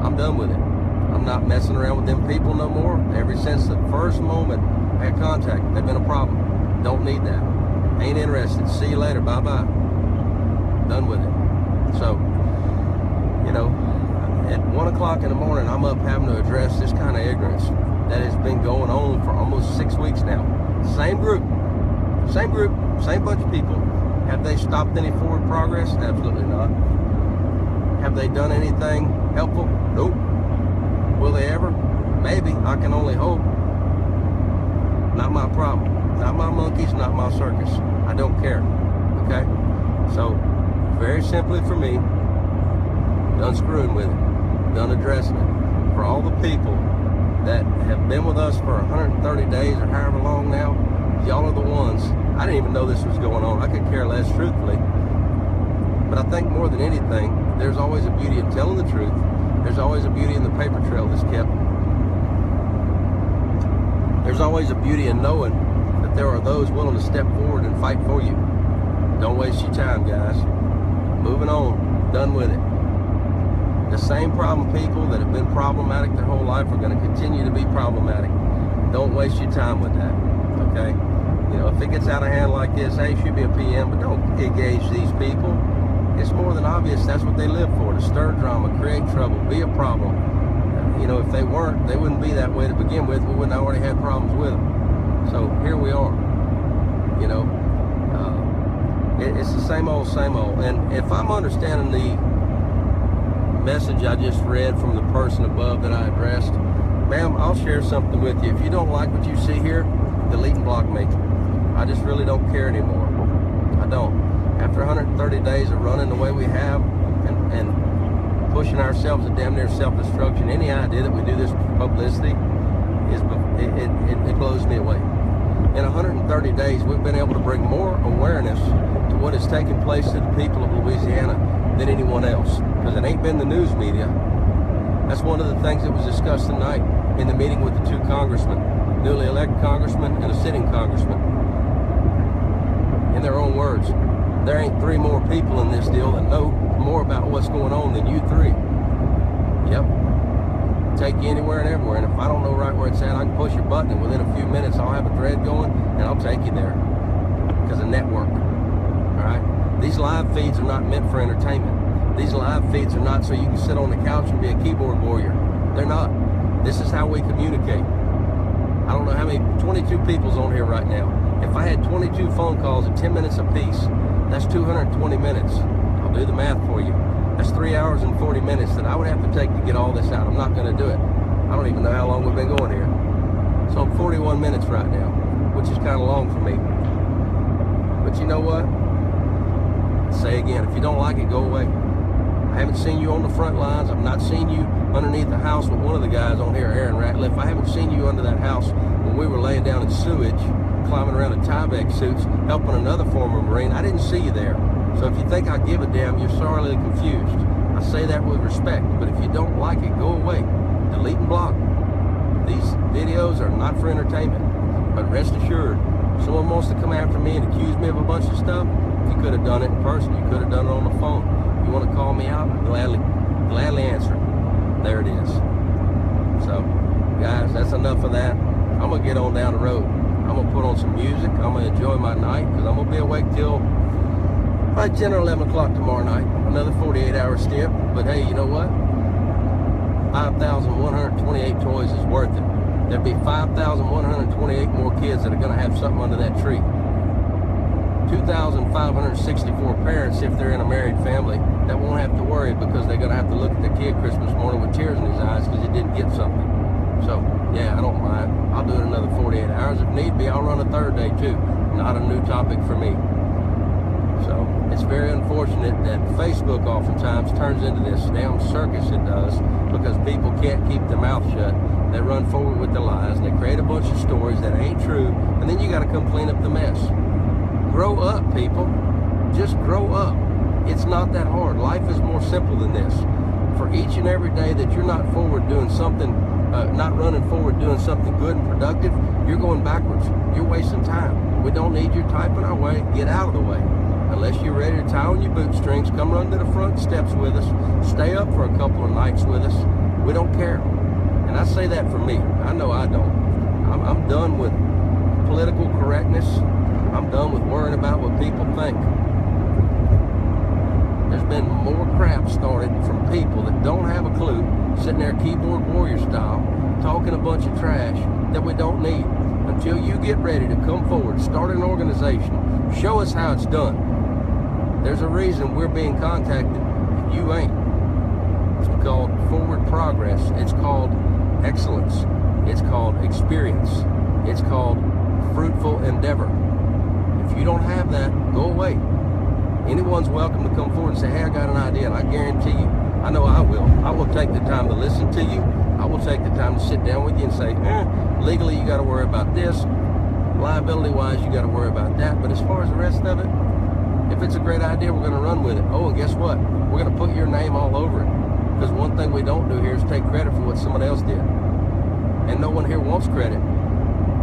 I'm done with it. I'm not messing around with them people no more. Ever since the first moment I had contact, they've been a problem. Don't need that. Ain't interested. See you later. Bye-bye. Done with it. So, you know, at 1 o'clock in the morning, I'm up having to address this kind of ignorance that has been going on for almost 6 weeks now. Same group, same bunch of people. Have they stopped any forward progress? Absolutely not. Have they done anything helpful? Nope. Will they ever? Maybe. I can only hope. Not my problem. Not my monkeys, not my circus. I don't care. Okay? So, very simply for me, done screwing with it. Done addressing it. For all the people that have been with us for 130 days or however long now, y'all are the ones. I didn't even know this was going on. I could care less, truthfully. But I think more than anything, there's always a beauty in telling the truth. There's always a beauty in the paper trail that's kept. There's always a beauty in knowing that there are those willing to step forward and fight for you. Don't waste your time, guys. Moving on. Done with it. The same problem people that have been problematic their whole life are going to continue to be problematic. Don't waste your time with that. Okay? You know, if it gets out of hand like this, hey, should be a PM, but don't engage these people. It's more than obvious that's what they live for, to stir drama, create trouble, be a problem. You know, if they weren't, they wouldn't be that way to begin with. We wouldn't have already had problems with them. So here we are. You know, It's the same old, same old. And if I'm understanding the message I just read from the person above that I addressed, ma'am, I'll share something with you. If you don't like what you see here, delete and block me. I just really don't care anymore. I don't. After 130 days of running the way we have and pushing ourselves to damn near self-destruction, any idea that we do this for publicity it blows me away. In 130 days, we've been able to bring more awareness to what is taking place to the people of Louisiana than anyone else, because it ain't been the news media. That's one of the things that was discussed tonight in the meeting with the two congressmen, newly elected congressman and a sitting congressman. In their own words, there ain't three more people in this deal that know more about what's going on than you three. Yep. Take you anywhere and everywhere, and if I don't know right where it's at, I can push a button, and within a few minutes I'll have a thread going, and I'll take you there. Because of network. Alright? These live feeds are not meant for entertainment. These live feeds are not so you can sit on the couch and be a keyboard warrior. They're not. This is how we communicate. I don't know how many, 22 people's on here right now. If I had 22 phone calls at 10 minutes apiece, that's 220 minutes. I'll do the math for you. That's 3 hours and 40 minutes that I would have to take to get all this out. I'm not going to do it. I don't even know how long we've been going here. So I'm 41 minutes right now, which is kind of long for me. But you know what? Say again, if you don't like it, go away. I haven't seen you on the front lines. I've not seen you underneath the house with one of the guys on here, Aaron Ratliff. I haven't seen you under that house when we were laying down in sewage, climbing around in Tyvek suits, helping another former Marine. I didn't see you there. So if you think I give a damn, you're sorely confused. I say that with respect, but if you don't like it, go away. Delete and block. These videos are not for entertainment, but rest assured, if someone wants to come after me and accuse me of a bunch of stuff, you could have done it in person. You could have done it on the phone. You want to call me out, I'll gladly answer. There it is. So, guys, that's enough of that. I'm going to get on down the road. I'm going to put on some music. I'm going to enjoy my night, because I'm going to be awake till by 10 or 11 o'clock tomorrow night. Another 48-hour stint. But hey, you know what? 5,128 toys is worth it. There'll be 5,128 more kids that are going to have something under that tree. 2,564 parents, if they're in a married family, that won't have to worry because they're going to have to look at their kid Christmas morning with tears in his eyes because he didn't get something. So, yeah, I don't mind. I'll do it another 48 hours. If need be, I'll run a third day too. Not a new topic for me. So, it's very unfortunate that Facebook oftentimes turns into this damn circus it does because people can't keep their mouth shut. They run forward with their lies. They create a bunch of stories that ain't true, and then you got to come clean up the mess. Grow up, people. Just grow up. It's not that hard. Life is more simple than this. For each and every day that you're not forward doing something, not running forward doing something good and productive, you're going backwards. You're wasting time. We don't need you typing our way. Get out of the way. Unless you're ready to tie on your bootstrings, come run to the front steps with us. Stay up for a couple of nights with us. We don't care. And I say that for me. I know I don't. I'm done with political correctness. I'm done with worrying about what people think. There's been more crap started from people that don't have a clue, sitting there keyboard warrior style, talking a bunch of trash that we don't need. Until you get ready to come forward, start an organization, show us how it's done. There's a reason we're being contacted. You ain't. It's called forward progress. It's called excellence. It's called experience. It's called fruitful endeavor. If you don't have that, go away. Anyone's welcome to come forward and say, hey, I got an idea, and I guarantee you, I know I will. I will take the time to listen to you. I will take the time to sit down with you and say, legally you got to worry about this. Liability-wise, you got to worry about that. But as far as the rest of it, if it's a great idea, we're going to run with it. Oh, and guess what? We're going to put your name all over it. Because one thing we don't do here is take credit for what someone else did. And no one here wants credit.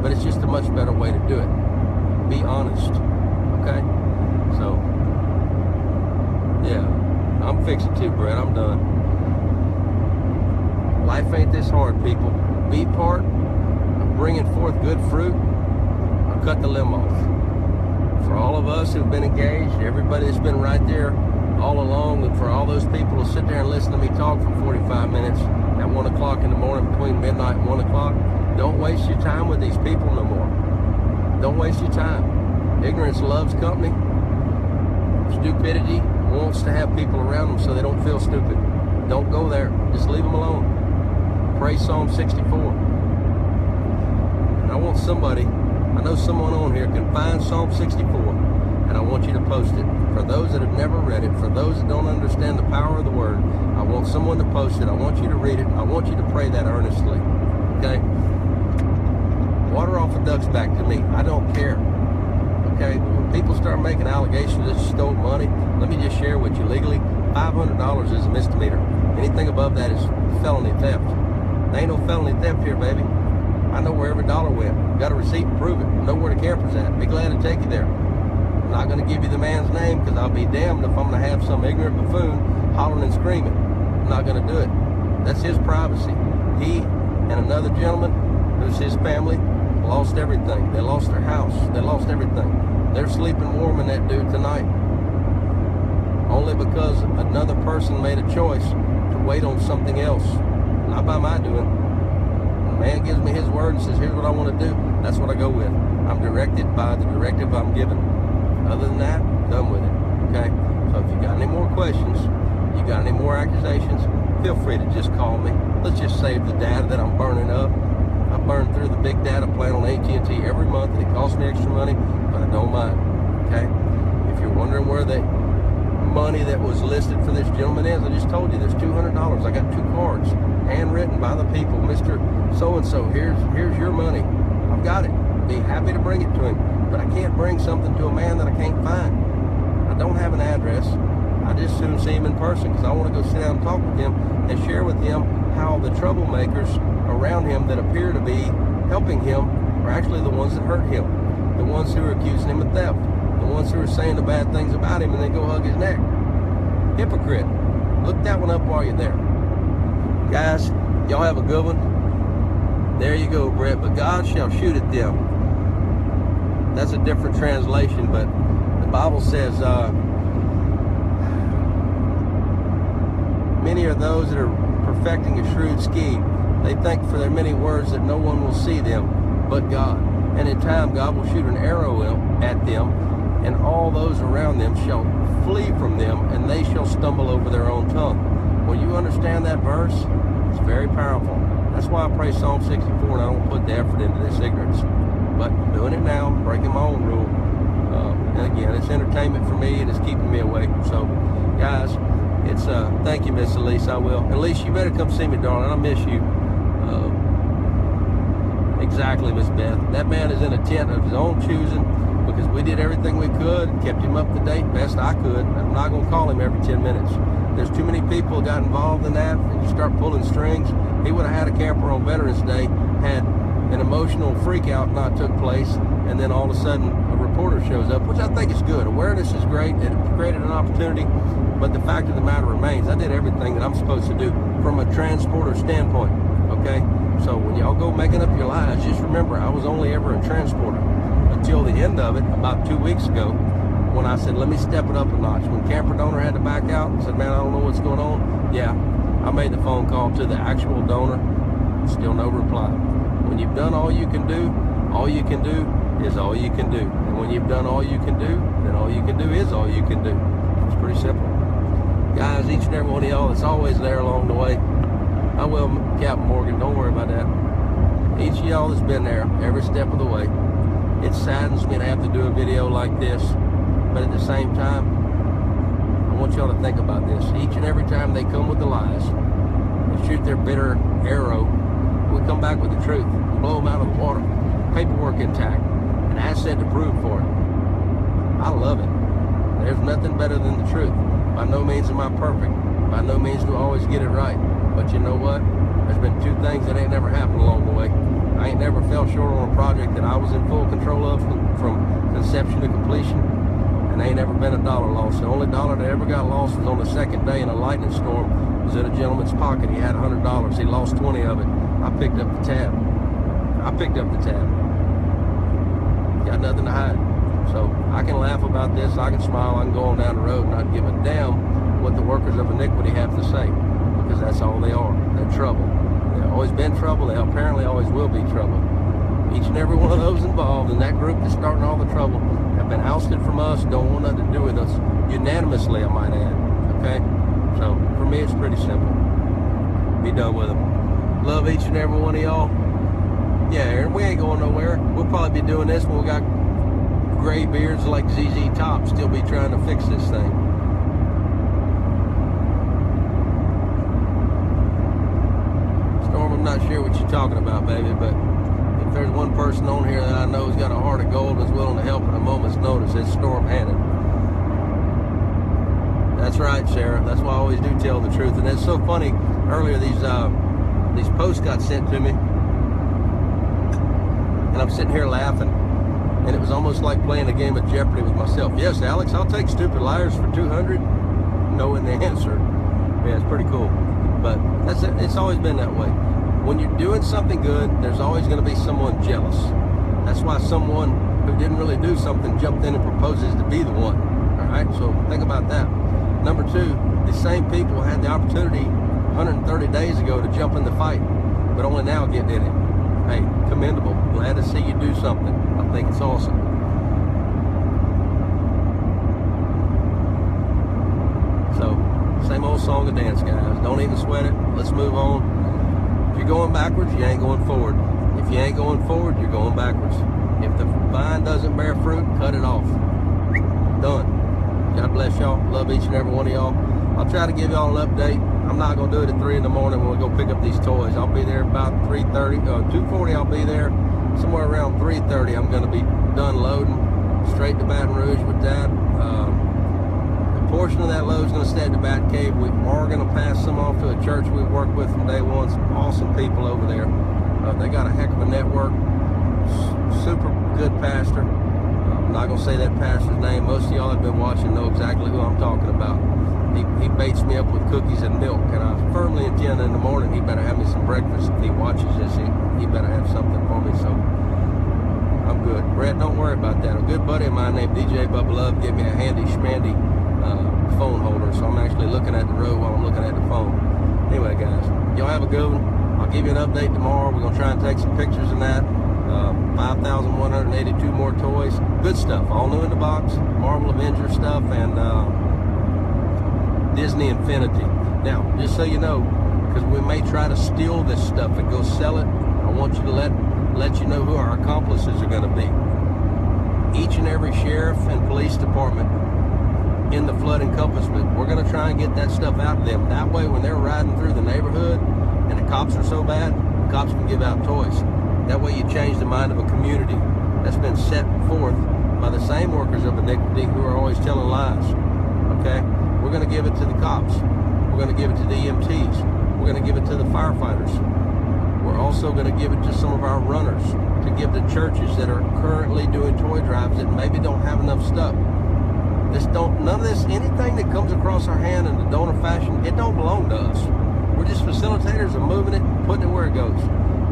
But it's just a much better way to do it. Be honest. Okay? So, yeah. I'm fixing to, Brett. I'm done. Life ain't this hard, people. Be part of bringing forth good fruit or cut the limb off. For all of us who've been engaged, everybody that's been right there all along, and for all those people who sit there and listen to me talk for 45 minutes at 1 o'clock in the morning, between midnight and 1 o'clock, don't waste your time with these people no more. Don't waste your time. Ignorance loves company. Stupidity wants to have people around them so they don't feel stupid. Don't go there. Just leave them alone. Pray Psalm 64. And I want somebody, I know someone on here can find Psalm 64, and I want you to post it. For those that have never read it, for those that don't understand the power of the Word, I want someone to post it. I want you to read it. I want you to pray that earnestly. Okay? Water off a duck's back to me. I don't care. Okay? When people start making allegations that you stole money, let me just share with you legally, $500 is a misdemeanor. Anything above that is felony theft. There ain't no felony theft here, baby. I know where every dollar went. Got a receipt to prove it. Know where the camper's at. Be glad to take you there. I'm not going to give you the man's name because I'll be damned if I'm going to have some ignorant buffoon hollering and screaming. I'm not going to do it. That's his privacy. He and another gentleman, who's his family, lost everything. They lost their house. They lost everything. They're sleeping warm in that dude tonight. Only because another person made a choice to wait on something else. Not by my doing. When a man gives me his word and says, here's what I want to do, that's what I go with. I'm directed by the directive I'm given. Other than that, done with it. Okay? So if you got any more questions, you got any more accusations, feel free to just call me. Let's just save the data that I'm burning up. I burn through the big data plan on AT&T every month, and it costs me extra money, but I don't mind. Okay? If you're wondering where the money that was listed for this gentleman is, I just told you there's $200. I got 2 cards, handwritten by the people. Mr. So-and-so, here's your money. I've got it. Be happy to bring it to him. But I can't bring something to a man that I can't find. I don't have an address. I just soon see him in person because I want to go sit down and talk with him and share with him how the troublemakers around him that appear to be helping him are actually the ones that hurt him. The ones who are accusing him of theft. The ones who are saying the bad things about him and then go hug his neck. Hypocrite. Look that one up while you're there. Guys, y'all have a good one. There you go, Brett. But God shall shoot at them. That's a different translation, but the Bible says, many are those that are perfecting a shrewd scheme. They think for their many words that no one will see them but God. And in time, God will shoot an arrow at them, and all those around them shall flee from them, and they shall stumble over their own tongue. When you understand that verse, it's very powerful. That's why I pray Psalm 64, and I don't put the effort into this ignorance. But I'm doing it now, breaking my own rule. And again, it's entertainment for me, and it's keeping me awake. So, guys, it's thank you, Miss Elise. I will. Elise, you better come see me, darling. I miss you. Exactly, Miss Beth. That man is in a tent of his own choosing because we did everything we could, kept him up to date best I could. I'm not going to call him every 10 minutes. There's too many people got involved in that, and you start pulling strings. He would have had a camper on Veterans Day, had an emotional freak out not took place, and then all of a sudden a reporter shows up, which I think is good. Awareness is great. It created an opportunity, but the fact of the matter remains, I did everything that I'm supposed to do from a transporter standpoint, okay? So when y'all go making up your lies, just remember I was only ever a transporter until the end of it, about 2 weeks ago, when I said, let me step it up a notch. When camper donor had to back out and said, man, I don't know what's going on, yeah, I made the phone call to the actual donor, still no reply. When you've done all you can do is all you can do. And when you've done all you can do, then all you can do is all you can do. It's pretty simple. Guys, each and every one of y'all that's always there along the way, I will, Captain Morgan, don't worry about that. Each of y'all that's been there every step of the way. It saddens me to have to do a video like this, but at the same time, I want y'all to think about this. Each and every time they come with the lies, they shoot their bitter arrow, we come back with the truth and blow them out of the water. Paperwork intact, an asset to prove for it. I love it. There's nothing better than the truth. By no means am I perfect. By no means do I always get it right. But you know what? There's been 2 things that ain't never happened along the way. I ain't never fell short on a project that I was in full control of from conception to completion. And ain't never been a dollar lost. The only dollar that ever got lost was on the second day in a lightning storm. It was in a gentleman's pocket. He had $100. He lost 20 of it. I picked up the tab. Got nothing to hide. So I can laugh about this, I can smile, I can go on down the road and not give a damn what the workers of iniquity have to say, because that's all they are. They're trouble. They've always been trouble. They apparently always will be trouble. Each and every one of those involved in that group that's starting all the trouble have been ousted from us, don't want nothing to do with us, unanimously, I might add. Okay? So, for me, it's pretty simple. Be done with them. Love each and every one of y'all. Yeah, Aaron, we ain't going nowhere. We'll probably be doing this when we got gray beards like ZZ Top, still be trying to fix this thing. Storm, I'm not sure what you're talking about, baby, but if there's one person on here that I know has got a heart of gold and is willing to help at a moment's notice, it's Storm Hannon. That's right, Sarah. That's why I always do tell the truth. And it's so funny, earlier these posts got sent to me, and I'm sitting here laughing, and it was almost like playing a game of Jeopardy with myself. Yes, Alex, I'll take stupid liars for 200, knowing the answer. Yeah, it's pretty cool. But it's always been that way. When you're doing something good, there's always going to be someone jealous. That's why someone who didn't really do something jumped in and proposes to be the one. All right, so think about that. Number two, the same people had the opportunity 130 days ago to jump in the fight, but only now getting in it. Hey, commendable. Glad to see you do something. I think it's awesome. So, same old song and dance, guys. Don't even sweat it. Let's move on. If you're going backwards, you ain't going forward. If you ain't going forward, you're going backwards. If the vine doesn't bear fruit, cut it off. Done. God bless y'all. Love each and every one of y'all. I'll try to give y'all an update. I'm not going to do it at 3 in the morning when we go pick up these toys. I'll be there about 3:30, 2:40 I'll be there. Somewhere around 3:30 I'm going to be done loading, straight to Baton Rouge with that. A portion of that load is going to stay at the Bat Cave. We are going to pass some off to a church we've worked with from day one. Some awesome people over there. They got a heck of a network. Super good pastor. I'm not going to say that pastor's name. Most of y'all that have been watching know exactly who I'm talking about. He baits me up with cookies and milk, and I firmly intend in the morning he better have me some breakfast. If he watches this, he better have something for me, so I'm good. Brett, don't worry about that. A good buddy of mine named DJ Bubba Love gave me a handy schmandy phone holder, so I'm actually looking at the road while I'm looking at the phone. Anyway, guys, y'all have a good one. I'll give you an update tomorrow. We're going to try and take some pictures in that. 5,182 more toys. Good stuff. All new in the box. Marvel Avenger stuff, and Disney Infinity. Now, just so you know, because we may try to steal this stuff and go sell it, I want you to let you know who our accomplices are going to be. Each and every sheriff and police department in the flood encompassment, we're going to try and get that stuff out of them. That way, when they're riding through the neighborhood and the cops are so bad, the cops can give out toys. That way you change the mind of a community that's been set forth by the same workers of iniquity who are always telling lies. Okay? We're going to give it to the cops. We're going to give it to the EMTs. We're going to give it to the firefighters. We're also going to give it to some of our runners, to give to churches that are currently doing toy drives that maybe don't have enough stuff. None of this, anything that comes across our hand in the donor fashion, it don't belong to us. We're just facilitators of moving it, putting it where it goes.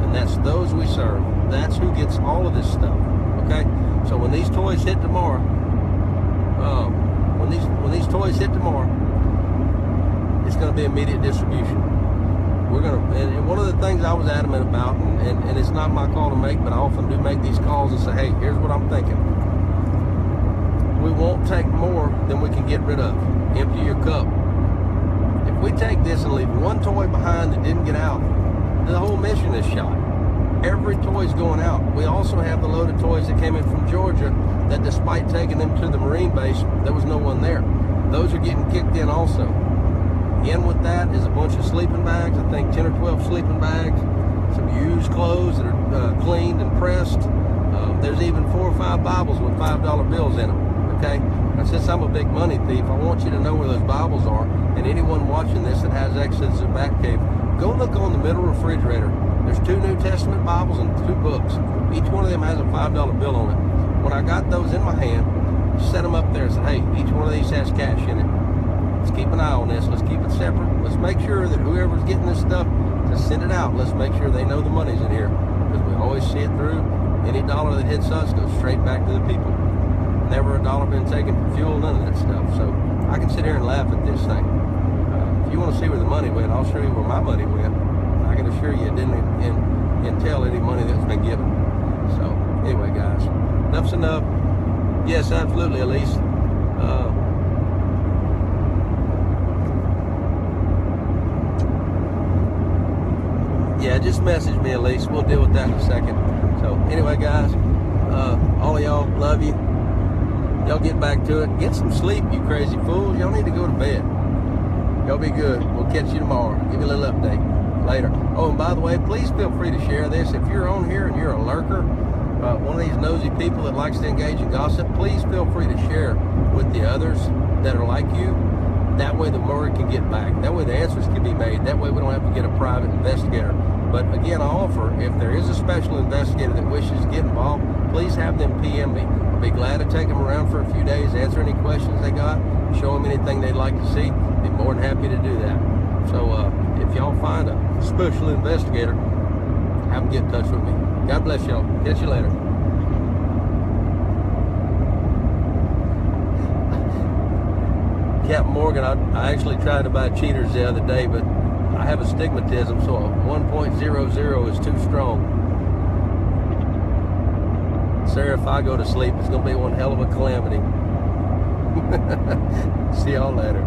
And that's those we serve. That's who gets all of this stuff. Okay? So when these toys hit tomorrow, when these toys hit tomorrow, it's going to be immediate distribution. We're going to, and one of the things I was adamant about, and it's not my call to make, but I often do make these calls and say, hey, here's what I'm thinking. We won't take more than we can get rid of. Empty your cup. If we take this and leave one toy behind that didn't get out, the whole mission is shot. Every toy's going out. We also have the load of toys that came in from Georgia that despite taking them to the Marine base, there was no one there. Those are getting kicked in also. In with that is a bunch of sleeping bags, I think 10 or 12 sleeping bags, some used clothes that are cleaned and pressed. There's even 4 or 5 Bibles with $5 bills in them. Okay? Now, since I'm a big money thief, I want you to know where those Bibles are, and anyone watching this that has access to the Batcave, go look on the middle refrigerator. There's 2 New Testament Bibles and 2 books. Each one of them has a $5 bill on it. When I got those in my hand, set them up there and said, hey, each one of these has cash in it. Let's keep an eye on this. Let's keep it separate. Let's make sure that whoever's getting this stuff to send it out, let's make sure they know the money's in here, because we always see it through. Any dollar that hits us goes straight back to the people. Never a dollar been taken for fuel, none of that stuff. So I can sit here and laugh at this thing. If you want to see where the money went, I'll show you where my money went. I can assure you it didn't entail any money that's been given. So anyway, guys, enough's enough. Yes, absolutely, Elise. Yeah, just message me, Elise. We'll deal with that in a second. So anyway, guys, all of y'all, love you. Y'all get back to it. Get some sleep, you crazy fools. Y'all need to go to bed. Y'all be good. We'll catch you tomorrow. Give you a little update later. Oh, and by the way, please feel free to share this. If you're on here and you're a lurker, one of these nosy people that likes to engage in gossip, please feel free to share with the others that are like you. That way the word can get back. That way the answers can be made. That way we don't have to get a private investigator. But again, I offer, if there is a special investigator that wishes to get involved, please have them PM me. I'll be glad to take them around for a few days, answer any questions they got, show them anything they'd like to see. Be more than happy to do that. So if y'all find a special investigator, have them get in touch with me. God bless y'all. Catch you later. Captain Morgan, I actually tried to buy cheaters the other day, but I have astigmatism, so a 1.00 is too strong. Sir, if I go to sleep, it's going to be one hell of a calamity. See y'all later.